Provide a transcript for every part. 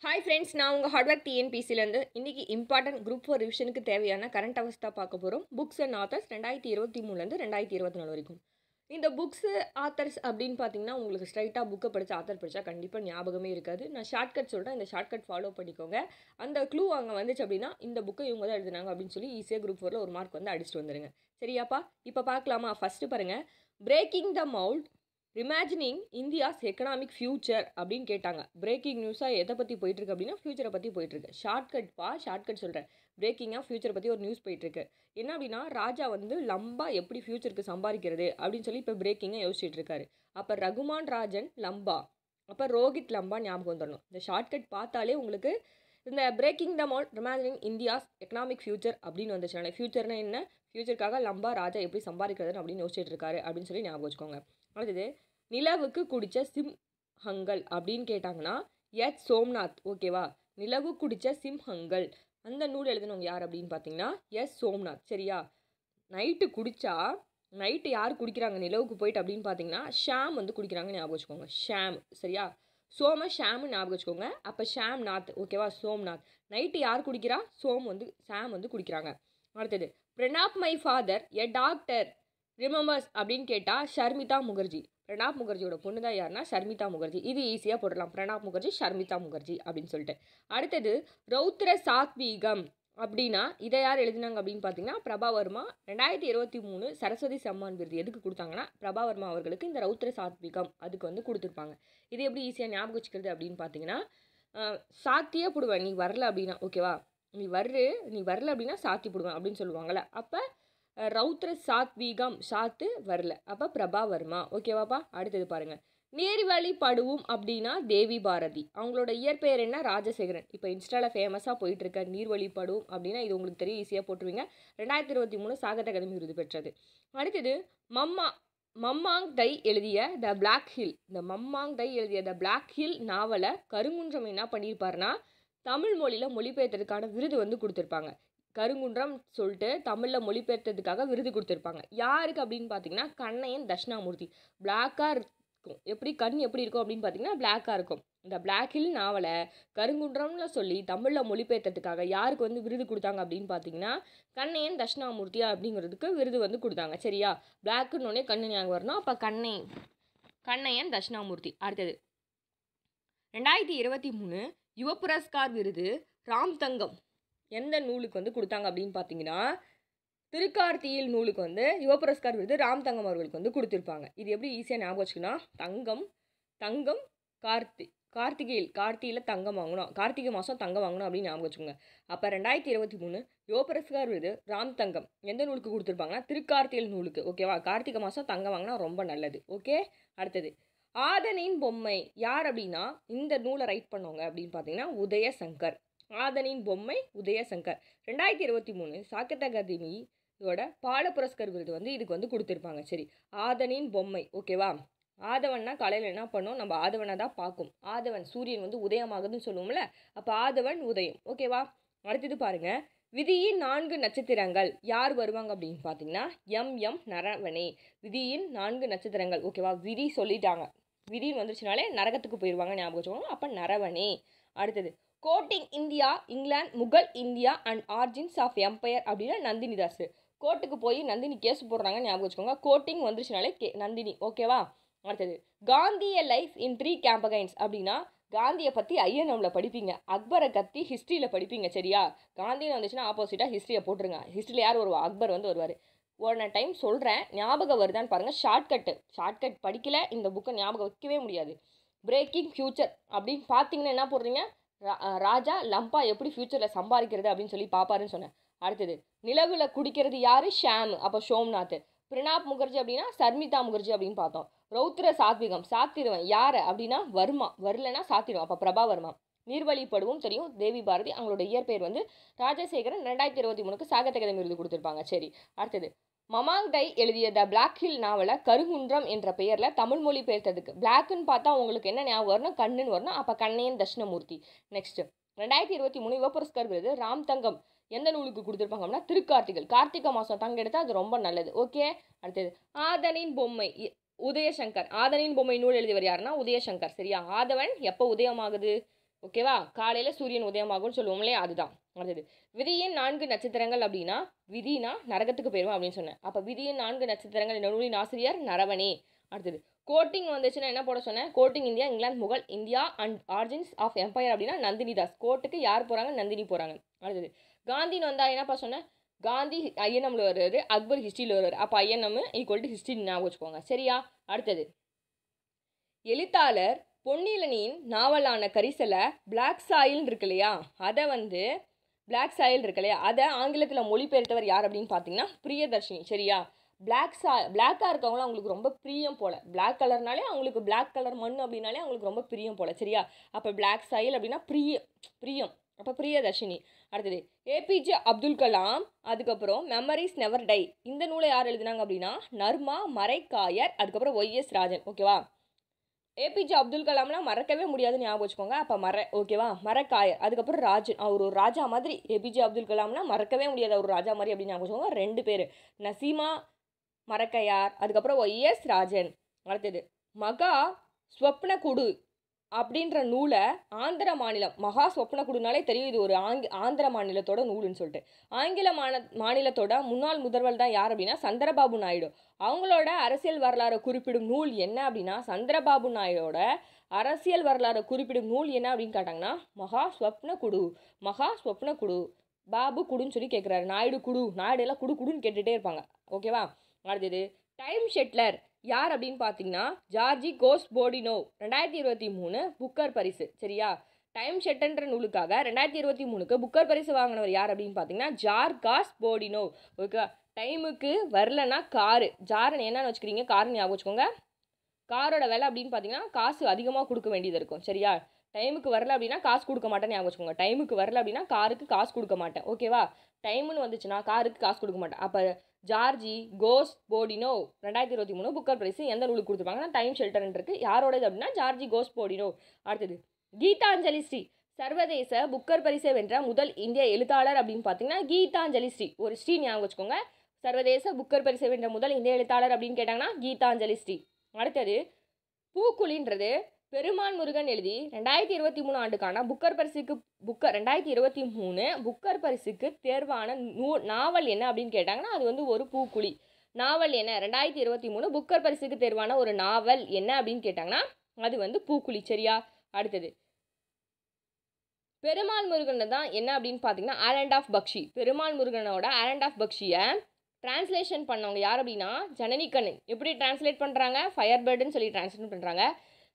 Hi friends, நான் உங்கள் hardware டிஎன்பிசிலேருந்து இன்றைக்கி இம்பார்ட்டன்ட் குரூப் 4 ரிவிஷனுக்கு தேவையான கரண்ட் அவர்ஸ் தான் பார்க்க போகிறோம். புக்ஸ் அண்ட் ஆத்தர்ஸ் 2023 2024 வரைக்கும். இந்த புக்ஸு ஆத்தர்ஸ் அப்படின்னு பார்த்தீங்கன்னா உங்களுக்கு ஸ்ட்ரைட்டாக புக்கை படித்து ஆத்தர் படித்தா கண்டிப்பாக ஞாபகமே இருக்காது. நான் ஷார்ட்கட் சொல்கிறேன், இந்த ஷார்ட்கட் ஃபாலோ பண்ணிக்கோங்க. அந்த க்ளூ அங்கே வந்துச்சு அப்படின்னா இந்த புக்கை இவங்க தான் எழுதுனாங்க அப்படின்னு சொல்லி ஈஸியாக குரூப் 4ல் ஒரு மார்க் வந்து அடிச்சுட்டு வந்துடுங்க. சரியாப்பா? இப்போ பார்க்கலாமா? ஃபஸ்ட்டு பாருங்கள், breaking the mould imagining India's economic future அப்படின்னு கேட்டாங்க. பிரேக்கிங் நியூஸாக எதை பற்றி போயிட்டுருக்கு அப்படின்னா ஃபியூச்சரை பற்றி போயிட்டுருக்கு. ஷார்ட்கட் சொல்கிறேன். பிரேக்கிங்காக ஃபியூச்சரை பற்றி ஒரு நியூஸ் போயிட்டுருக்கு. என்ன அப்படின்னா ராஜா வந்து லம்பா எப்படி ஃபியூச்சருக்கு சம்பாதிக்கிறது அப்படின்னு சொல்லி இப்போ பிரேக்கிங்காக யோசிச்சுட்டு இருக்காரு. அப்போ ரகுமான் ராஜன் லம்பா, அப்போ ரோஹித் லம்பா ஞாபகம் வந்துடணும். இந்த ஷார்ட்கட் பார்த்தாலே உங்களுக்கு இந்த breaking the mould imagining India's economic future அப்படின்னு வந்துச்சுனால ஃபியூச்சர்னா என்ன, ஃபியூச்சருக்காக லம்பா ராஜா எப்படி சம்பாதிக்கிறதுன்னு அப்படின்னு யோசிச்சுட்டு இருக்காரு அப்படின்னு சொல்லி ஞாபகம் வச்சுக்கோங்க. அடுத்தது, நிலவுக்கு குடித்த சிம்ஹங்கள் அப்படின்னு கேட்டாங்கன்னா சோம்நாத். ஓகேவா? நிலவு குடித்த சிம்ஹங்கள் அந்த நூல் எழுதினவங்க யார் அப்படின்னு பார்த்தீங்கன்னா சோம்நாத். சரியா? நைட்டு யார் குடிக்கிறாங்க நிலவுக்கு போயிட்டு அப்படின்னு பார்த்தீங்கன்னா ஷாம் வந்து குடிக்கிறாங்க ஞாபகம் வச்சுக்கோங்க. ஷாம். சரியா? ஷாம் ஞாபகம் வச்சுக்கோங்க. அப்போ ஷாம் நாத். ஓகேவா? சோம்நாத். நைட்டு யார் குடிக்கிறா? ஷாம் வந்து குடிக்கிறாங்க. அடுத்தது, Pranab my father a doctor remembers அப்படின்னு கேட்டால் ஷர்மிதா முகர்ஜி. பிரணாப் முகர்ஜியோட பொண்ணு தான் யாருன்னா ஷர்மிதா முகர்ஜி. இது ஈஸியாக போடலாம், பிரணாப் முகர்ஜி ஷர்மிதா முகர்ஜி அப்படின்னு சொல்லிட்டு. அடுத்தது, ரௌத்ர சாத்வீகம் அப்படின்னா இதை யார் எழுதினாங்க அப்படின்னு பார்த்தீங்கன்னா பிரபாவர்மா. 2023 சரஸ்வதி சம்மான் விருது எதுக்கு கொடுத்தாங்கன்னா பிரபாவர்மா அவர்களுக்கு இந்த ரௌத்ர சாத்வீகம் அதுக்கு வந்து கொடுத்துருப்பாங்க. இது எப்படி ஈஸியாக ஞாபகம் வச்சுக்கிறது அப்படின்னு பார்த்தீங்கன்னா சாத்தியே போடுவேன் நீ வரல அப்படின்னா. ஓகேவா? நீ வரல அப்படின்னா சாத்தி போடுவேன் அப்படின்னு சொல்லுவாங்கள்ல. அப்போ ரௌத்ர சாத்வீகம், சாத்து வரல, அப்போ பிரபாவர்மா. ஓகேவாப்பா? அடுத்தது பாருங்கள், நீர்வழி படுவும் அப்படின்னா தேவி பாரதி. அவங்களோட இயற்பெயர் என்ன? ராஜசேகரன். இப்போ இன்ஸ்டாவில் ஃபேமஸாக போயிட்டுருக்க நீர்வழி படுவும் அப்படின்னா இது உங்களுக்கு தெரியும், ஈஸியாக போட்டுருவீங்க. 2023 சாகித்ய அகாதமி விருது பெற்றது. அடுத்தது, மம்மாங் தை எழுதிய த பிளாக் ஹில். இந்த மம்மாங் தை எழுதிய த பிளாக் ஹில் நாவலை கருங்குன்றம் என்ன பண்ணியிருப்பாருன்னா தமிழ் மொழியில் மொழிபெயர்த்ததுக்கான விருது வந்து கொடுத்துருப்பாங்க. கருங்குன்றம் சொல்லிட்டு தமிழில் மொழிபெயர்த்ததுக்காக விருது கொடுத்துருப்பாங்க. யாருக்கு அப்படின்னு பார்த்தீங்கன்னா கண்ணையன் தட்சிணாமூர்த்தி. பிளாக்காக இருக்கும். எப்படி கண் எப்படி இருக்கும் அப்படின்னு பார்த்தீங்கன்னா பிளாக்காக இருக்கும். இந்த பிளாக் ஹில் நாவலை கருங்குன்றம்னு சொல்லி தமிழில் மொழிபெயர்த்ததுக்காக யாருக்கு வந்து விருது கொடுத்தாங்க அப்படின்னு பார்த்தீங்கன்னா கண்ணையன் தட்சிணாமூர்த்தி அப்படிங்கிறதுக்கு விருது வந்து கொடுத்தாங்க. சரியா? பிளாக்குன்னொடனே கண்ணு ஞாபகம் வரணும். அப்போ கண்ணையன் தட்சிணாமூர்த்தி. அடுத்தது, 2023 யுவ புரஸ்கார் விருது ராம் தங்கம் எந்த நூலுக்கு வந்து கொடுத்தாங்க அப்படின்னு பார்த்தீங்கன்னா திருக்கார்த்தியில் நூலுக்கு வந்து யுவ புரஸ்கார் விருது ராம் தங்கம் அவர்களுக்கு வந்து கொடுத்துருப்பாங்க. இது எப்படி ஈஸியாக ஞாபகம் வச்சுக்கன்னா தங்கம் கார்த்திகையில் தங்கம் வாங்கணும், கார்த்திகை மாதம் தங்கம் வாங்கணும் அப்படின்னு ஞாபகம் வச்சுக்கோங்க. அப்போ 2023 யுவ புரஸ்கார் விருது ராம் தங்கம் எந்த நூலுக்கு கொடுத்துருப்பாங்கன்னா திருக்கார்த்தியில் நூலுக்கு. ஓகேவா? கார்த்திகை மாதம் தங்கம் வாங்கினா ரொம்ப நல்லது. ஓகே. அடுத்தது, ஆதனின் பொம்மை யார் அப்படின்னா இந்த நூலை ரைட் பண்ணவங்க அப்படின்னு பார்த்தீங்கன்னா உதயசங்கர். ஆதனின் பொம்மை உதயசங்கர். 2023 சாகித்ய அகாதமியோட பால புரஸ்கர் விருது வந்து இதுக்கு வந்து கொடுத்துருப்பாங்க. சரி, ஆதனின் பொம்மை. ஓகேவா? ஆதவன்னா காலையில் என்ன பண்ணோம், நம்ம ஆதவனை தான் பார்க்கும். ஆதவன் சூரியன் வந்து உதயமாகுதுன்னு சொல்லுவோம்ல, அப்போ ஆதவன் உதயம். ஓகேவா? அடுத்தது பாருங்க, விதியின் 4 நட்சத்திரங்கள் யார் வருவாங்க அப்படின்னு பார்த்தீங்கன்னா நரவணே. விதியின் 4 நட்சத்திரங்கள். ஓகேவா? விதி சொல்லிட்டாங்க, விதின்னு வந்துருச்சுனாலே நரகத்துக்கு போயிடுவாங்க ஞாபகம் வச்சுக்கோங்க. அப்போ நரவணே. அடுத்தது, courting India England Mughal India and origins of empire அப்படின்னா நந்தினி தாஸ். கோர்ட்டுக்கு போய் நந்தினி கேஸ் போடுறாங்க ஞாபகம் வச்சுக்கோங்க. கோட்டிங் வந்துருச்சுனாலே நந்தினி. ஓகேவா? அடுத்தது, காந்திய லைஃப் இன் 3 கேம்பகைன்ஸ் அப்படின்னா காந்தியை பற்றி ஐஎன்எம்ல படிப்பீங்க, அக்பரை பற்றி ஹிஸ்ட்ரியில் படிப்பீங்க. சரியா? காந்தின்னு வந்துச்சுன்னா ஆப்போசிட்டாக ஹிஸ்ட்ரியை போட்டுருங்க. ஹிஸ்ட்ரியில் யார் வருவா? அக்பர் வந்து வருவார். ஒரு டைம் சொல்கிறேன், ஞாபகம் வருதான்னு பாருங்கள். ஷார்ட்கட் படிக்கல இந்த புக்கை ஞாபகம் வைக்கவே முடியாது. பிரேக்கிங் ஃபியூச்சர் அப்படின்னு பார்த்தீங்கன்னா என்ன போடுறீங்க? ராஜா லம்பா எப்படி ஃபியூச்சரில் சம்பாதிக்கிறது அப்படின்னு சொல்லி பார்ப்பாருன்னு சொன்னேன். அடுத்தது, நிலவில் குடிக்கிறது யார்? ஷாம். அப்போ சோம்நாத். பிரணாப் முகர்ஜி அப்படின்னா ஷர்மிதா முகர்ஜி அப்படின்னு பார்த்தோம். ரௌத்ர சாத்விகம் சாத்திடுவேன் யார் அப்படின்னா வர்மா. வரலன்னா சாத்திடுவோம். அப்போ பிரபாவர்மா. நீர்வழிப்படுவும் தெரியும், தேவி பாரதி. அவங்களோட இயற்பெயர் வந்து ராஜசேகரன். 2023 சாகித்ய அகாதமி விருது கொடுத்துருப்பாங்க. சரி, அடுத்தது, மமாங் தை எழுதிய த பிளாக் ஹில் நாவலை கருங்குன்றம் என்ற பெயரில் தமிழ் மொழி பெயர்த்ததுக்கு பிளாக்குன்னு பார்த்தா உங்களுக்கு என்ன ஞாபகம் வரணும்? கண்ணுன்னு வரணும். அப்போ கண்ணையன் தட்சிணாமூர்த்தி. நெக்ஸ்ட், 2023 யுவ புரஸ்கார் விருது ராம் தங்கம் எந்த நூலுக்கு கொடுத்துருப்பாங்க அப்படின்னா கார்த்திகை மாதம் தங்க எடுத்தால் அது ரொம்ப நல்லது. ஓகே. அடுத்தது, ஆதனின் பொம்மை உதயசங்கர். ஆதனின் பொம்மை நூல் எழுதியவர் யாருன்னா உதயசங்கர். சரியா? ஆதவன் எப்போ உதயமாகுது? ஓகேவா? காலையில் சூரியன் உதயமாகும்னு சொல்லுவோம் இல்லையா, அதுதான். அடுத்தது விதியின் 4 நட்சத்திரங்கள் அப்படின்னா விதினா நரகத்துக்கு போயிடும் அப்படின்னு சொன்னேன். அப்போ விதியின் 4 நட்சத்திரங்கள் இந்த நூலின் ஆசிரியர் நரவணே. அடுத்தது கோட்டிங் வந்துச்சுன்னா என்ன போட சொன்னேன்? Courting India, England, Mughal, India and origins of empire அப்படின்னா நந்தினி தாஸ். கோட்டுக்கு யார் போகிறாங்க? நந்தினி போகிறாங்க. அடுத்தது காந்தின்னு வந்தால் என்னப்பா சொன்னேன்? காந்தி ஐஎன்எம்ல வருவார், அக்பர் ஹிஸ்ட்ரியில் வருவார். அப்போ ஐஎன்எம் ஈக்குவல் டு ஹிஸ்ட்ரி ஞாபகம் வச்சுக்கோங்க. சரியா? அடுத்தது எழுத்தாளர் பொன்னியிலனின் நாவலான கரிசலை பிளாக் சாயில் இருக்கு இல்லையா, அதை வந்து பிளாக் சாயில் இருக்கு இல்லையா, அதை ஆங்கிலத்தில் மொழிபெயர்த்தவர் யார் அப்படின்னு பார்த்தீங்கன்னா பிரியதர்ஷினி. சரியா? பிளாக்காக இருக்கவங்களாம் அவங்களுக்கு ரொம்ப பிரியம் போல். பிளாக் கலர்னாலே அவங்களுக்கு பிளாக் கலர் மண் அப்படின்னாலே அவங்களுக்கு ரொம்ப பிரியம் போல். சரியா? அப்போ பிளாக் சாயில் அப்படின்னா பிரியம். அப்போ பிரியதர்ஷினி. அடுத்தது ஏபிஜே அப்துல் கலாம். அதுக்கப்புறம் மெமரிஸ் நெவர் டை. இந்த நூலை யார் எழுதினாங்க அப்படின்னா நர்மா மரைக்காயர். அதுக்கப்புறம் ஒய்எஸ் ராஜன். ஓகேவா? ஏபிஜே அப்துல் கலாம்லாம் மறக்கவே முடியாதுன்னு ஞாபகம் வச்சுக்கோங்க. அப்போ ஓகேவா? மரக்காயர். அதுக்கப்புறம் ராஜன். அவர் ஒரு ராஜா மாதிரி. ஏபிஜே அப்துல் கலாம்லாம் மறக்கவே முடியாது, அவர் ராஜா மாதிரி அப்படின்னு ஞாபகம் வச்சுக்கோங்க. 2 பேர், நசீமா மரக்கையார், அதுக்கப்புறம் ஒய்எஸ் ராஜன். அடுத்தது மகா ஸ்வப்ன குடு அப்படின்ற நூலை ஆந்திர மாநிலம், மகா ஸ்வப்ன குடுனாலே தெரியும் இது ஒரு ஆந்திர மாநிலத்தோட நூலுன்னு சொல்லிட்டு. ஆங்கில மாநிலத்தோட முன்னாள் முதல்வர் தான் யார் அப்படின்னா சந்திரபாபு நாயுடு. அவங்களோட அரசியல் வரலாறு குறிப்பிடும் நூல் என்ன அப்படின்னா சந்திரபாபு நாயுடோட அரசியல் வரலாறு குறிப்பிடும் நூல் என்ன அப்படின்னு கேட்டாங்கன்னா மகா ஸ்வப்ன குடு. பாபு குடுன்னு சொல்லி கேட்குறாரு. நாயுடு குடு, நாயுடு எல்லாம் குடுன்னு கேட்டுகிட்டே இருப்பாங்க. ஓகேவா? அடுத்தது டைம் ஷெட்லர் யார் அப்படின்னு பார்த்தீங்கன்னா ஜார்ஜி கோஸ்போடினோ. 2023 புக்கர் பரிசு. சரியா? டைம் ஷெட்டன்ற நூலுக்காக 2023க்கு புக்கர் பரிசு வாங்கினவர் யார் அப்படின்னு பார்த்தீங்கன்னா ஜார்காஸ் போடினோ. ஓகே. டைமுக்கு வரலன்னா ஜாருன்னு என்னன்னு வச்சுக்கிறீங்க? காருன்னு ஞாபகம் வச்சுக்கோங்க. காரோட விலை அப்படின்னு பார்த்தீங்கன்னா காசு அதிகமாக கொடுக்க வேண்டியது இருக்கும். சரியா? டைமுக்கு வரல அப்படின்னா காசு கொடுக்க மாட்டேன்னு ஞாபகம் வச்சுக்கோங்க. டைமுக்கு வரல அப்படின்னா காருக்கு காசு கொடுக்க மாட்டேன். ஓகேவா? டைமுன்னு வந்துச்சுன்னா காருக்கு காசு கொடுக்க மாட்டேன். அப்போ ஜார்ஜி கோஸ் போடினோ 2023 புக்கர் பிரைஸ் எந்த நூலுக்கு கொடுத்துருப்பாங்கன்னா டைம் ஷெல்டர்ன்னு இருக்கு. யாரோடது அப்படின்னா ஜார்ஜி கோஸ் போடினோ. அடுத்தது கீதாஞ்சலி ஸ்ரீ. சர்வதேச புக்கர் பரிசை வென்ற முதல் இந்திய எழுத்தாளர் அப்படின்னு பார்த்தீங்கன்னா கீதாஞ்சலி ஸ்ரீ. ஒரு ஸ்ரீ ஞாபகம் வச்சுக்கோங்க. சர்வதேச புக்கர் பரிசை வென்ற முதல் இந்திய எழுத்தாளர் அப்படின்னு கேட்டாங்கன்னா கீதாஞ்சலி ஸ்ரீ. அடுத்தது பூக்குழின்றது பெருமான் முருகன் எழுதி 2023 ஆண்டுக்கான புக்கர் பரிசுக்கு 2023 புக்கர் பரிசுக்கு தேர்வான நாவல் என்ன அப்படின்னு கேட்டாங்கன்னா அது வந்து ஒரு பூக்குழி. நாவல் என்ன? 2023 புக்கர் பரிசுக்கு தேர்வான ஒரு நாவல் என்ன அப்படின்னு கேட்டாங்கன்னா அது வந்து பூக்குழி. சரியா? அடுத்தது பெருமாள் முருகன் தான் என்ன அப்படின்னு பார்த்தீங்கன்னா ஐலாண்ட் ஆஃப் பக்ஷி. பெருமாள் முருகனோட ஐலாண்ட் ஆஃப் பக்ஷியை டிரான்ஸ்லேஷன் பண்ணவங்க யார் அப்படின்னா ஜனனி கண்ணன். எப்படி டிரான்ஸ்லேட் பண்ணுறாங்க? ஃபயர் பேர்டுன்னு சொல்லி டிரான்ஸ்லேட் பண்ணுறாங்க.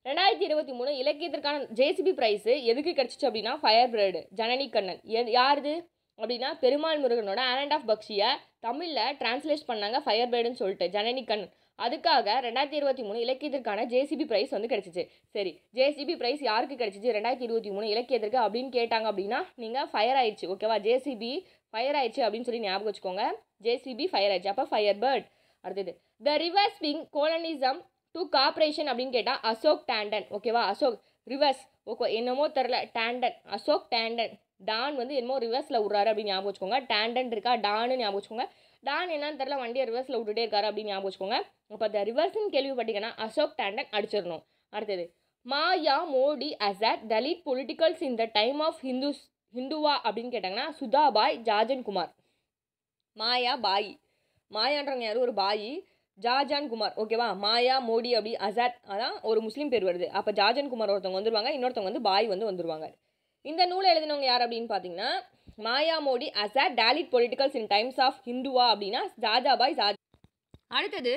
2023 இலக்கியத்திற்கான ஜேசிபி ப்ரைஸு எதுக்கு கிடச்சிச்சு அப்படின்னா ஃபயர் பேர்டு, ஜனனி கண்ணன். யாருது அப்படின்னா பெருமாள் முருகனோட ஐலாண்ட் ஆஃப் பக்ஷியை தமிழில் டிரான்ஸ்லேட் பண்ணாங்க ஃபயர் பேர்டுன்னு சொல்லிட்டு ஜனனி கண்ணன். அதுக்காக 2023 இலக்கியத்திற்கான ஜேசிபி ப்ரைஸ் வந்து கிடச்சிச்சு. சரி, ஜேசிபி ப்ரைஸ் யாருக்கு கிடச்சிச்சு 2023 இலக்கியத்திற்கு அப்படின்னு கேட்டாங்க அப்படின்னா நீங்கள் ஃபயர் ஆயிடுச்சு. ஓகேவா? ஜேசிபி ஃபயர் ஆயிடுச்சு அப்படின்னு சொல்லி ஞாபகம் வச்சுக்கோங்க. ஜேசிபி ஃபயர் ஆயிடுச்சு. அப்போ ஃபயர் பேர்ட். அடுத்தது த ரிவர்ஸ் விங் கோலனிசம் டு கார்பரேஷன் அப்படின்னு கேட்டால் அசோக் டாண்டன். ஓகேவா? அசோக் ரிவர்ஸ் ஓகே என்னமோ தெரில டாண்டன், அசோக் டாண்டன். டான் வந்து என்னமோ ரிவர்ஸில் விட்றாரு அப்படின்னு ஞாபகம் வச்சுக்கோங்க. டாண்டன் இருக்கா? டான்னு ஞாபகம் வச்சுக்கோங்க. டான் என்னன்னு தெரில, வண்டியை ரிவர்ஸில் விட்டுட்டே இருக்காரு அப்படின்னு ஞாபகம் வச்சுக்கோங்க. அப்போ த ரிவர்ஸ்ன்னு கேள்விப்பட்டீங்கன்னா அசோக் டாண்டன் அடிச்சிடணும். அடுத்தது Maya Modi as a Dalit politicals in the time of Hindutva அப்படின்னு கேட்டாங்கன்னா சுதாபாய் ஜாஜன்குமார். மாயான்றவங்க யாரும் ஒரு பாய், ஜாஜான் குமார். ஓகேவா? மாயா மோடி அப்படி அசாத் அதான் ஒரு முஸ்லீம் பேர் வருது. அப்போ ஜாஜன் குமார் ஒருத்தவங்க வந்துருவாங்க, இன்னொருத்தவங்க வந்து பாய் வந்துருவாங்க. இந்த நூலை எழுதினவங்க யார் அப்படின்னு பார்த்தீங்கன்னா Maya Modi Azad Dalit politics in times of Hindutva அப்படின்னா ஜாஜாபாய் அடுத்தது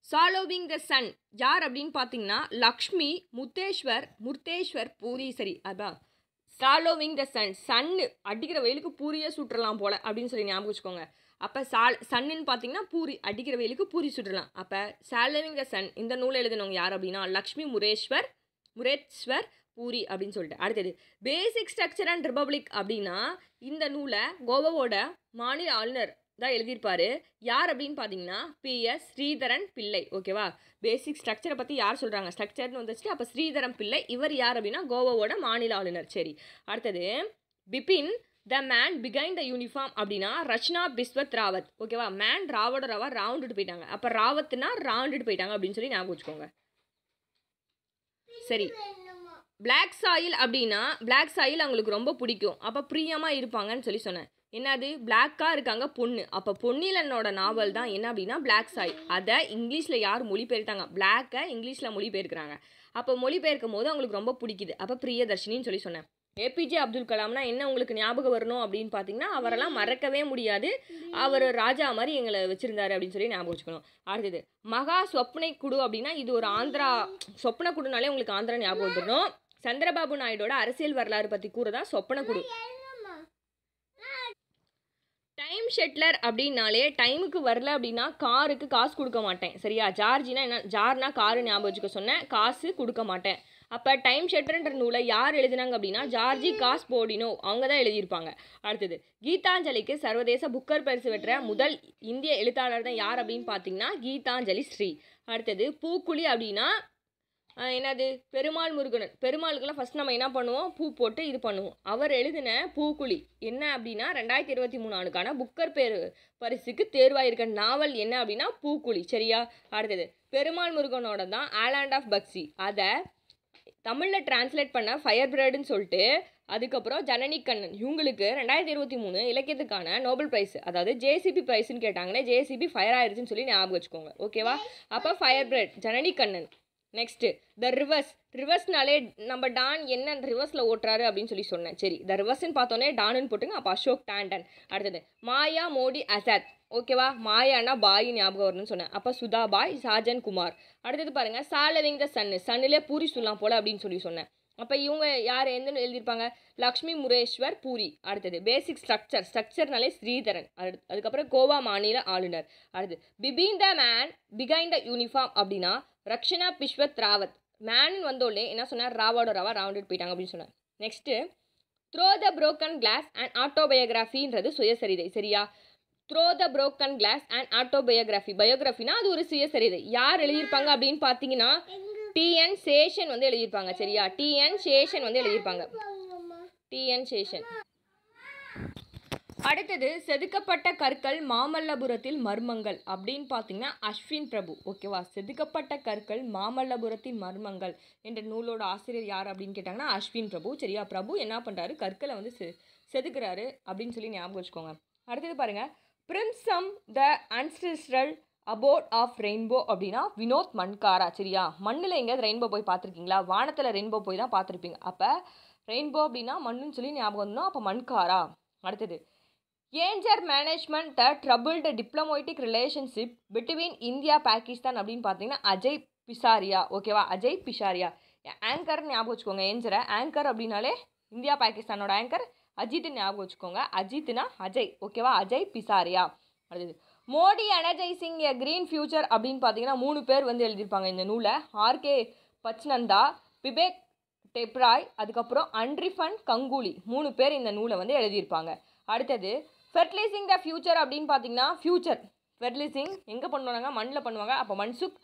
சாலோவிங் த சன் யார் அப்படின்னு பார்த்தீங்கன்னா லக்ஷ்மி முர்த்தேஸ்வர் பூரி. சரி, அதான் சாலோவிங் த சன்னு அடிக்கிற வெயிலுக்கு பூரியே சுற்றலாம் போல அப்படின்னு சொல்லி ஞாபகம் வச்சுக்கோங்க. அப்போ சன்னுன்னு பார்த்தீங்கன்னா பூரி, அடிக்கிற வெயிலுக்கு பூரி சுற்றலாம். அப்போ சாலோவிங் த சன் இந்த நூலை எழுதினவங்க யார் அப்படின்னா லக்ஷ்மி முரேஸ்வர் பூரி அப்படின்னு சொல்லிட்டு. அடுத்தது பேசிக் ஸ்ட்ரக்சர் அண்ட் ரிபப்ளிக் அப்படின்னா இந்த நூலை கோவாவோட மாநில ஆளுநர் தான் எழுதியிருப்பாரு. யார் அப்படின்னு பார்த்தீங்கன்னா PS ஸ்ரீதரன் பிள்ளை. ஓகேவா? பேசிக் ஸ்ட்ரக்சரை பற்றி யார் சொல்கிறாங்க? ஸ்ட்ரக்சர்னு வந்துச்சு. அப்போ ஸ்ரீதரன் பிள்ளை இவர் யார் அப்படின்னா கோவாவோட மாநில ஆளுநர். சரி, அடுத்தது Bipin the man behind the uniform அப்படின்னா ரச்சனா பிஸ்வத் ராவத். ஓகேவா? மேன் ராவா ராவுண்டுட்டு போயிட்டாங்க. அப்போ ராவத்னா ராவுண்டுட்டு போயிட்டாங்க அப்படின்னு சொல்லி ஞாபகம் வச்சுக்கோங்க. சரி, பிளாக் சாயில் அப்படின்னா பிளாக் சாயில் அவங்களுக்கு ரொம்ப பிடிக்கும். அப்போ பிரியமாக இருப்பாங்கன்னு சொல்லி சொன்னேன். என்னது பிளாக்காக இருக்காங்க பொண்ணு. அப்போ பொன்னிலனோட நாவல் தான் என்ன அப்படின்னா பிளாக் சாயில். அதை இங்கிலீஷில் யார் மொழிபெயர்த்தாங்க? பிளாக்கை இங்கிலீஷில் மொழிபெயர்க்கிறாங்க. அப்போ மொழிபெயர்க்கும் போது அவங்களுக்கு ரொம்ப பிடிக்குது. அப்போ பிரியதர்ஷினின்னு சொல்லி சொன்னேன். ஏபிஜே அப்துல் கலாம்னா என்ன உங்களுக்கு ஞாபகம் வரணும் அப்படின்னு பார்த்தீங்கன்னா, அவரெல்லாம் மறக்கவே முடியாது. அவர் ராஜா மாதிரி எங்களை வச்சுருந்தாரு அப்படின்னு சொல்லி ஞாபகம் வச்சுக்கணும். அடுத்தது மகா சொப்னை குடு அப்படின்னா இது ஒரு ஆந்திரா. சொப்ன குடுனாலே உங்களுக்கு ஆந்திரா ஞாபகம் வந்துடணும். சந்திரபாபு நாயுடோட அரசியல் வரலாறு பற்றி கூறதான் சொப்பன குடு. டைம் ஷெட்லர் அப்படின்னாலே டைமுக்கு வரல அப்படின்னா காருக்கு காசு கொடுக்க மாட்டேன். சரியா? ஜார்ஜினா என்ன? ஜார்னா காரு ஞாபகம் வச்சுக்க சொன்னேன். காசு கொடுக்க மாட்டேன். அப்போ டைம் ஷெட்லர்ன்ற நூலை யார் எழுதினாங்க அப்படின்னா ஜார்ஜி காஸ்போர்டினோ அவங்க தான் எழுதியிருப்பாங்க. அடுத்தது கீதாஞ்சலிக்கு சர்வதேச புக்கர் பரிசு பெற்ற முதல் இந்திய எழுத்தாளர் தான் யார் அப்படின்னு பார்த்தீங்கன்னா கீதாஞ்சலி ஸ்ரீ. அடுத்தது பூக்குழி அப்படின்னா என்னது? பெருமாள் முருகன். பெருமாளுக்கெல்லாம் ஃபஸ்ட் நம்ம என்ன பண்ணுவோம்? பூ போட்டு இது பண்ணுவோம். அவர் எழுதின பூக்குழி என்ன அப்படின்னா 2023 ஆண்டுக்கான புக்கர் பரிசுக்கு தேர்வாயிருக்க நாவல் என்ன அப்படின்னா பூக்குழி. சரியா? அடுத்தது பெருமாள் முருகனோட தான் ஐலாண்ட் ஆஃப் பக்சி. அதை தமிழில் டிரான்ஸ்லேட் பண்ண ஃபயர் பிரெட்னு சொல்லிட்டு அதுக்கப்புறம் ஜனனி கண்ணன் இவங்களுக்கு 2023 இலக்கியத்துக்கான நோபல் ப்ரைஸ் அதாவது ஜேசிபி ப்ரைஸ்ன்னு கேட்டாங்கன்னா ஜேசிபி ஃபயர் ஆயிடுச்சுன்னு சொல்லி ஞாபகம் வச்சுக்கோங்க. ஓகேவா? அப்போ fire bird Janani Kannan. Next the rivers. ரிவர்ஸ்னாலே நம்ம டான் என்ன ரிவர்ஸில் ஓட்டுறாரு அப்படின்னு சொல்லி சொன்னேன். சரி, த ரிவர்ஸ்ன்னு பார்த்தோன்னே டானுன்னு போட்டுங்க. அப்போ அசோக் டாண்டன். அடுத்தது மாயா மோடி அசாத். ஓகேவா? மாயானா பாய் ஞாபகம் வரணும்னு சொன்னேன். அப்போ சுதா பாய் சாஜன் குமார். அடுத்தது பாருங்கள் சாலவிங் த சன்னு. சன்னிலே பூரி சொல்லலாம் போல் அப்படின்னு சொல்லி சொன்னேன். அப்போ இவங்க யார் எந்த எழுதியிருப்பாங்க? லக்ஷ்மி முரேஸ்வர் பூரி. அடுத்தது பேசிக் ஸ்ட்ரக்சர்னாலே ஸ்ரீதரன். அதுக்கப்புறம் கோவா மாநில ஆளுநர். அடுத்து Bipin the man behind the uniform அப்படின்னா ரக்ஷனா பிஸ்வத் ராவத். மேன் வந்தோடனே என்ன சொன்னார்? ராவோட ராவா ரவுண்டட் போயிட்டாங்க அப்படின்னு சொன்னார். Next through the broken glass and ஆட்டோபயோகிராஃபின்றது சுயசரிதை. சரியா? Through the broken glass and autobiography. பயோகிராஃபினா அது ஒரு சுயசரிதை. யார் எழுதியிருப்பாங்க அப்படின்னு பார்த்தீங்கன்னா டிஎன் சேஷன் வந்து எழுதியிருப்பாங்க. சரியா? டிஎன் சேஷன் வந்து எழுதியிருப்பாங்க. டிஎன் சேஷன். அடுத்தது செதுக்கப்பட்ட கற்கள் மாமல்லபுரத்தில் மர்மங்கள் அப்படின்னு பார்த்தீங்கன்னா அஸ்வின் பிரபு. ஓகேவா? செதுக்கப்பட்ட கற்கள் மாமல்லபுரத்தின் மர்மங்கள் என்ற நூலோட ஆசிரியர் யார் அப்படின்னு கேட்டாங்கன்னா அஸ்வின் பிரபு. சரியா? பிரபு என்ன பண்ணுறாரு? கற்களை வந்து செதுக்குறாரு அப்படின்னு சொல்லி ஞாபகம் வச்சுக்கோங்க. அடுத்தது பாருங்கள் பிரிம்சம் த அன்செஸ்ட்ரல் அபோட் ஆஃப் ரெயின்போ அப்படின்னா வினோத் மன்காரா. சரியா? மண்ணில் எங்கேயாவது ரெயின்போ போய் பார்த்துருக்கீங்களா? வானத்தில் ரெயின்போ போய் தான் பார்த்துருப்பீங்க. அப்போ ரெயின்போ அப்படின்னா மண்ணுன்னு சொல்லி ஞாபகம் வரணும். அப்போ மன்காரா. அடுத்தது anger management the troubled diplomatic relationship between India Pakistan அப்படின்னு பார்த்தீங்கன்னா அஜய் பிசாரியா. ஓகேவா? அஜய் பிசாரியா. ஆங்கர் ஞாபகம் வச்சுக்கோங்க. ஏஞ்சரை ஆங்கர் அப்படின்னாலே இந்தியா பாகிஸ்தானோட ஆங்கர் அஜித் ஞாபகம் வச்சுக்கோங்க. அஜித்னா அஜய். ஓகேவா? அஜய் பிசாரியா. அடுத்தது மோடி எனர்ஜைசிங் எ கிரீன் ஃபியூச்சர் அப்படின்னு பார்த்தீங்கன்னா 3 பேர் வந்து எழுதியிருப்பாங்க இந்த நூலை. ஆர்கே பச்நந்தா, பிபேக் டெப்ராய், அதுக்கப்புறம் அன்ரிஃபன் கங்குலி 3 பேர் இந்த நூலை வந்து எழுதியிருப்பாங்க. அடுத்தது ஃபெர்டிலைசிங் த ஃபியூச்சர் அப்படின்னு பார்த்தீங்கன்னா ஃபியூச்சர் ஃபெர்டிலைசிங் எங்கே பண்ணுவாங்க? மண்ணில் பண்ணுவாங்க. அப்போ மன்சுக்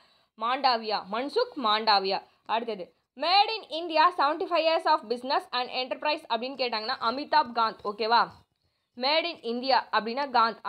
மாண்டாவியா. அடுத்தது made in India 75 years of business and enterprise அப்படின்னு கேட்டாங்கன்னா அமிதாப் காந்த். ஓகேவா? மேட் இன் இந்தியா அப்படின்னா காந்த்.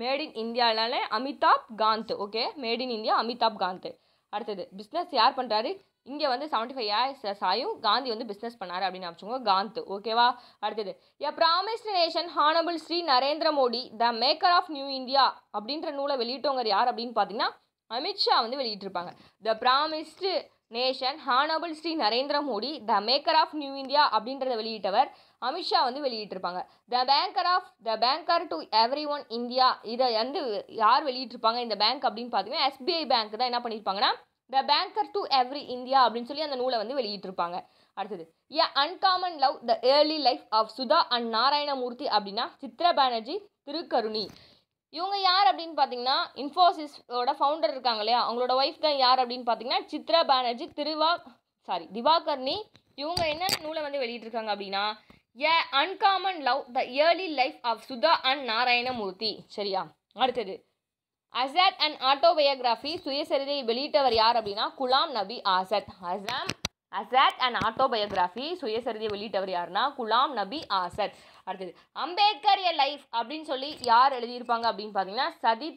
மேட் இன் இந்தியாவிலே Amitabh Kant. Okay? Mat in India Amitabh Kant. அடுத்தது பிஸ்னஸ் யார் பண்ணுறாரு? இங்கே வந்து 75 years ஆயும் காந்தி வந்து பிஸ்னஸ் பண்ணார் அப்படின்னு வச்சுக்கோங்க. காந்த். ஓகேவா? அடுத்தது a promised nation honourable Shri Narendra Modi the maker of new India அப்படின்ற நூலை வெளியிட்டவங்க யார் அப்படின்னு பார்த்தீங்கன்னா அமித்ஷா வந்து வெளியிட்டிருப்பாங்க. The promised nation honourable Shri Narendra Modi the maker of new India அப்படின்றத வெளியிட்டவர் அமித்ஷா வந்து வெளியிட்டிருப்பாங்க. The banker to every one India இதை வந்து யார் வெளியிட்டிருப்பாங்க இந்த பேங்க் அப்படின்னு பார்த்தீங்கன்னா எஸ்பிஐ பேங்க் தான் என்ன பண்ணியிருப்பாங்கன்னா the banker to every India அப்படின்னு சொல்லி அந்த நூலை வந்து வெளியிட்டிருப்பாங்க. அடுத்தது a uncommon love the early life of Sudha and Narayana Murthy அப்படின்னா சித்ரா பானர்ஜி திருக்கருணி. இவங்க யார் அப்படின்னு பார்த்தீங்கன்னா இன்ஃபோசிஸோட ஃபவுண்டர் இருக்காங்க இல்லையா? அவங்களோட ஒய்ஃப் தான் யார் அப்படின்னு பார்த்தீங்கன்னா சித்ரா பானர்ஜி திவாகர்னி. இவங்க என்ன நூலை வந்து வெளியிட்டிருக்காங்க அப்படின்னா a uncommon love the early life of Sudha and Narayana Murthy. சரியா? அடுத்தது அசாத் அண்ட் ஆட்டோபயோகிராஃபி சுயசரிதை வெளியிட்டவர் யார் அப்படின்னா குலாம் நபி ஆசாத். அசாத் அண்ட் ஆட்டோபயோகிராஃபி சுயசரிதை வெளியிட்டவர் யாருன்னா குலாம் நபி ஆசாத். அடுத்தது அம்பேத்கர் எ லைஃப் அப்படின்னு சொல்லி யார் எழுதியிருப்பாங்க அப்படின்னு பார்த்தீங்கன்னா சதி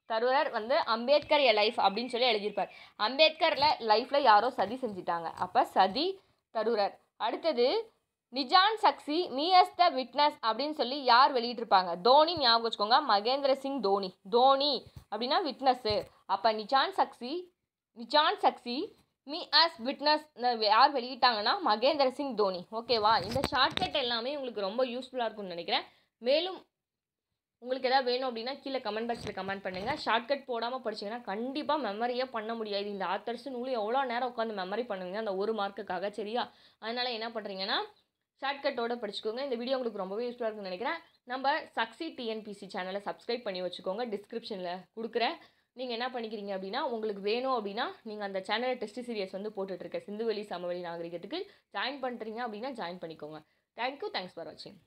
தருவர் வந்து அம்பேத்கர் எ லைஃப் அப்படின்னு சொல்லி எழுதியிருப்பார். அம்பேத்கரில் லைஃப்பில் யாரோ சதி செஞ்சிட்டாங்க. அப்போ சதி தருகிறார். அடுத்தது நிஜான் சக்சி மீ அஸ் த விட்னஸ் அப்படின்னு சொல்லி யார் வெளியிட்டிருப்பாங்க? தோனி ஞாபகம் வச்சுக்கோங்க, மகேந்திர சிங் தோனி. தோனி அப்படின்னா விட்னஸ்ஸு. அப்போ நிஜான் சக்சி மீ அஸ் விட்னஸ் யார் வெளியிட்டாங்கன்னா மகேந்திர சிங் தோனி. ஓகேவா? இந்த ஷார்ட்கட் எல்லாமே உங்களுக்கு ரொம்ப யூஸ்ஃபுல்லாக இருக்கும்னு நினைக்கிறேன். மேலும் உங்களுக்கு எதாவது வேணும் அப்படின்னா கீழே கமெண்ட் பாக்ஸில் கமெண்ட் பண்ணுங்கள். ஷார்ட்கட் போடாமல் படிச்சிங்கன்னா கண்டிப்பாக மெமரியே பண்ண முடியாது. இந்த ஆத்தர்ஸ் நூல் எவ்வளோ நேரம் உட்காந்து மெமரி பண்ணுவீங்க அந்த 1 மார்க்குக்காக, சரியா? அதனால் என்ன பண்ணுறீங்கன்னா ஷார்ட்கட்டோட படிச்சுக்கோங்க. இந்த வீடியோ உங்களுக்கு ரொம்பவே யூஸ்ஃபுல்லாக இருக்குன்னு நினைக்கிறேன். நம்ம சக்சி டிஎன்பிசி சேனலை சப்ஸ்கிரைப் பண்ணி வச்சுக்கோங்க. டிஸ்கிரிப்ஷனில் கொடுக்குறேன். நீங்கள் என்ன பண்ணிக்கிறீங்க அப்படின்னா உங்களுக்கு வேணும் அப்படின்னா நீங்கள் அந்த சேனலை டெஸ்ட் சீரியஸ் வந்து போட்டுட்ருக்க சிந்துவெளி சமவெளி நாகரிகத்துக்கு ஜாயின் பண்ணுறீங்க அப்படின்னா ஜாயின் பண்ணிக்கோங்க. தேங்க்யூ. தேங்க்ஸ் ஃபார் வாட்சிங்.